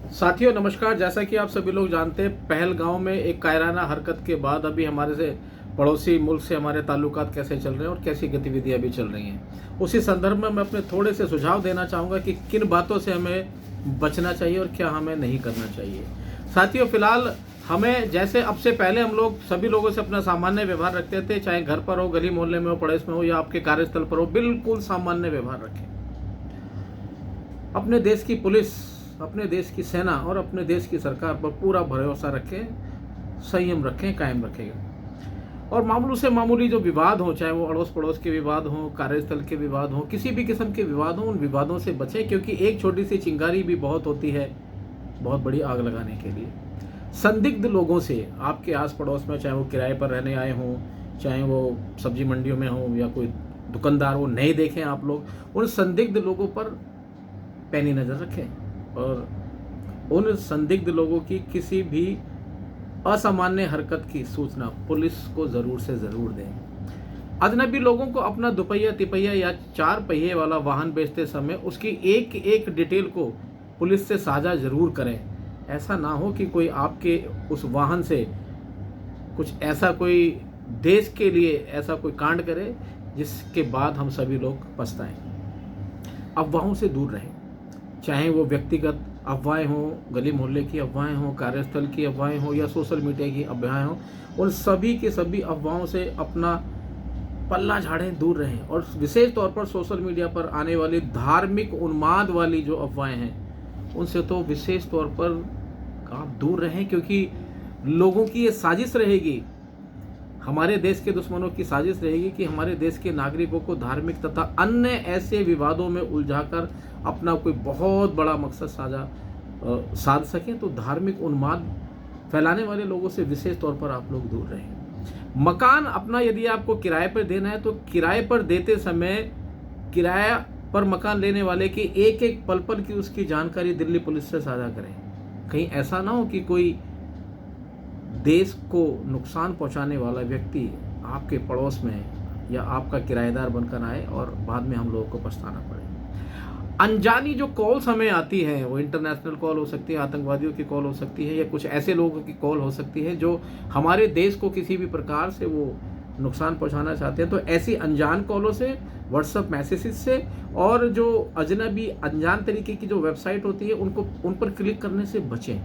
साथियों नमस्कार। जैसा कि आप सभी लोग जानते हैं, पहलगांव में एक कायराना हरकत के बाद अभी हमारे से पड़ोसी मुल्क से हमारे ताल्लुकात कैसे चल रहे हैं और कैसी गतिविधियां भी चल रही हैं। उसी संदर्भ में मैं अपने थोड़े से सुझाव देना चाहूँगा कि किन बातों से हमें बचना चाहिए और क्या हमें नहीं करना चाहिए। साथियों, फिलहाल हमें जैसे अब से पहले हम लोग सभी लोगों से अपना सामान्य व्यवहार रखते थे, चाहे घर पर हो, गली मोहल्ले में हो, पड़ोस में हो या आपके कार्यस्थल पर हो, बिल्कुल सामान्य व्यवहार रखें। अपने देश की पुलिस, अपने देश की सेना और अपने देश की सरकार पर पूरा भरोसा रखें, संयम रखें, कायम रखें। और मामूली से मामूली जो विवाद हो, चाहे वो अड़ोस पड़ोस के विवाद हों, कार्यस्थल के विवाद हों, किसी भी किस्म के विवाद हों, उन विवादों से बचें, क्योंकि एक छोटी सी चिंगारी भी बहुत होती है बहुत बड़ी आग लगाने के लिए। संदिग्ध लोगों से आपके आस पड़ोस में, चाहे वो किराए पर रहने आए हों, चाहे वो सब्जी मंडियों में हों या कोई दुकानदार वो नहीं देखें आप लोग, उन संदिग्ध लोगों पर पैनी नज़र रखें और उन संदिग्ध लोगों की किसी भी असामान्य हरकत की सूचना पुलिस को ज़रूर से ज़रूर दें। अजनबी लोगों को अपना दुपहिया तिपहिया या चार पहिए वाला वाहन बेचते समय उसकी एक एक डिटेल को पुलिस से साझा ज़रूर करें। ऐसा ना हो कि कोई आपके उस वाहन से कुछ ऐसा, कोई देश के लिए ऐसा कोई कांड करे जिसके बाद हम सभी लोग पछताएं। अफवाहों से दूर रहें, चाहे वो व्यक्तिगत अफवाहें हों, गली मोहल्ले की अफवाहें हों, कार्यस्थल की अफवाहें हों या सोशल मीडिया की अफवाहें हों। उन सभी के सभी अफवाहों से अपना पल्ला झाड़ें, दूर रहें। और विशेष तौर पर सोशल मीडिया पर आने वाली धार्मिक उन्माद वाली जो अफवाहें हैं, उनसे तो विशेष तौर पर आप दूर रहें, क्योंकि लोगों की ये साजिश रहेगी, हमारे देश के दुश्मनों की साजिश रहेगी कि हमारे देश के नागरिकों को धार्मिक तथा अन्य ऐसे विवादों में उलझाकर अपना कोई बहुत बड़ा मकसद साध सकें। तो धार्मिक उन्माद फैलाने वाले लोगों से विशेष तौर पर आप लोग दूर रहें। मकान अपना यदि आपको किराए पर देना है तो किराए पर देते समय किराया पर मकान लेने वाले की एक एक पल पल की उसकी जानकारी दिल्ली पुलिस से साझा करें। कहीं ऐसा ना हो कि कोई देश को नुकसान पहुंचाने वाला व्यक्ति आपके पड़ोस में या आपका किराएदार बनकर आए और बाद में हम लोगों को पछताना पड़े। अनजानी जो कॉल्स हमें आती हैं, वो इंटरनेशनल कॉल हो सकती है, आतंकवादियों की कॉल हो सकती है या कुछ ऐसे लोगों की कॉल हो सकती है जो हमारे देश को किसी भी प्रकार से वो नुकसान पहुंचाना चाहते हैं। तो ऐसी अनजान कॉलों से, व्हाट्सएप मैसेजेस से और जो अजनबी अनजान तरीके की जो वेबसाइट होती है उन पर क्लिक करने से बचें।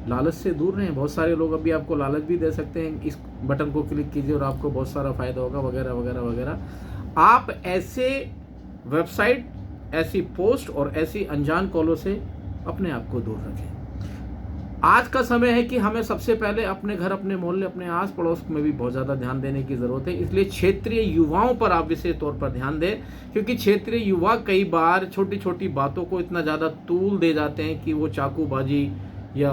लालच से दूर रहें। बहुत सारे लोग अभी आपको लालच भी दे सकते हैं, इस बटन को क्लिक कीजिए और आपको बहुत सारा फायदा होगा, वगैरह वगैरह वगैरह। आप ऐसे वेबसाइट, ऐसी पोस्ट और ऐसी अनजान कॉलों से अपने आप को दूर रखें। आज का समय है कि हमें सबसे पहले अपने घर, अपने मोहल्ले, अपने आस पड़ोस में भी बहुत ज़्यादा ध्यान देने की ज़रूरत है। इसलिए क्षेत्रीय युवाओं पर आप विशेष तौर पर ध्यान दें, क्योंकि क्षेत्रीय युवा कई बार छोटी छोटी बातों को इतना ज़्यादा तूल दे जाते हैं कि वो चाकूबाजी या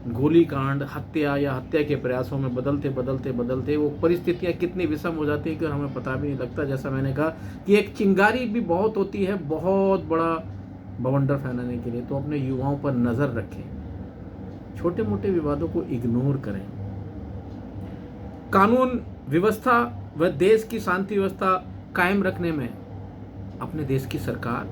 गोली कांड, हत्या या हत्या के प्रयासों में बदलते बदलते बदलते वो परिस्थितियाँ कितनी विषम हो जाती हैं कि हमें पता भी नहीं लगता। जैसा मैंने कहा कि एक चिंगारी भी बहुत होती है बहुत बड़ा बवंडर फैलाने के लिए। तो अपने युवाओं पर नज़र रखें, छोटे मोटे विवादों को इग्नोर करें। कानून व्यवस्था व देश की शांति व्यवस्था कायम रखने में अपने देश की सरकार,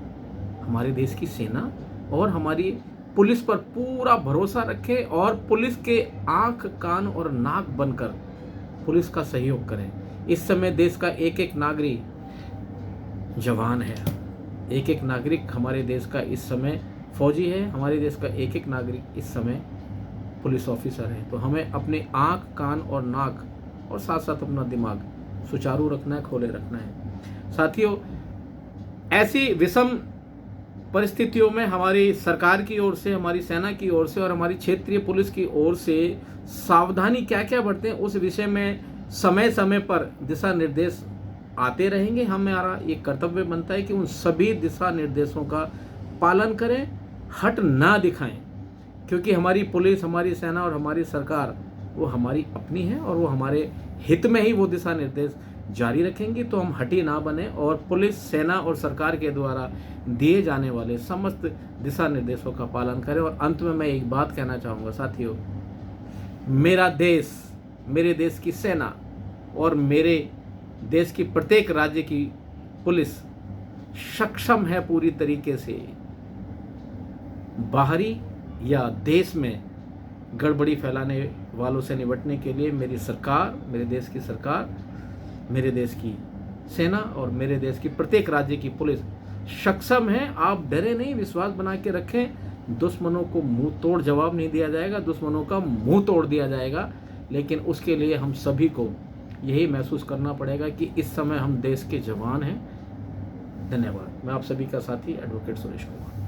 हमारे देश की सेना और हमारी पुलिस पर पूरा भरोसा रखें और पुलिस के आंख, कान और नाक बनकर पुलिस का सहयोग करें। इस समय देश का एक एक नागरिक जवान है, एक एक नागरिक हमारे देश का इस समय फौजी है, हमारे देश का एक एक नागरिक इस समय पुलिस ऑफिसर है। तो हमें अपने आंख, कान और नाक और साथ साथ अपना दिमाग सुचारू रखना है, खोले रखना है। साथियों, ऐसी विषम परिस्थितियों में हमारी सरकार की ओर से, हमारी सेना की ओर से और हमारी क्षेत्रीय पुलिस की ओर से सावधानी क्या क्या बरतें, उस विषय में समय समय पर दिशा निर्देश आते रहेंगे। हमारा ये कर्तव्य बनता है कि उन सभी दिशा निर्देशों का पालन करें, हट ना दिखाएं, क्योंकि हमारी पुलिस, हमारी सेना और हमारी सरकार वो हमारी अपनी है और वो हमारे हित में ही वो दिशा निर्देश जारी रखेंगे। तो हम हटी ना बने और पुलिस, सेना और सरकार के द्वारा दिए जाने वाले समस्त दिशा निर्देशों का पालन करें। और अंत में मैं एक बात कहना चाहूँगा साथियों, मेरा देश, मेरे देश की सेना और मेरे देश की प्रत्येक राज्य की पुलिस सक्षम है पूरी तरीके से बाहरी या देश में गड़बड़ी फैलाने वालों से निपटने के लिए मेरी सरकार, मेरे देश की सरकार, मेरे देश की सेना और मेरे देश की प्रत्येक राज्य की पुलिस सक्षम है। आप डरे नहीं, विश्वास बना के रखें। दुश्मनों को मुंह तोड़ जवाब नहीं दिया जाएगा, दुश्मनों का मुंह तोड़ दिया जाएगा, लेकिन उसके लिए हम सभी को यही महसूस करना पड़ेगा कि इस समय हम देश के जवान हैं। धन्यवाद। मैं आप सभी का साथी एडवोकेट सुरेश कुमार।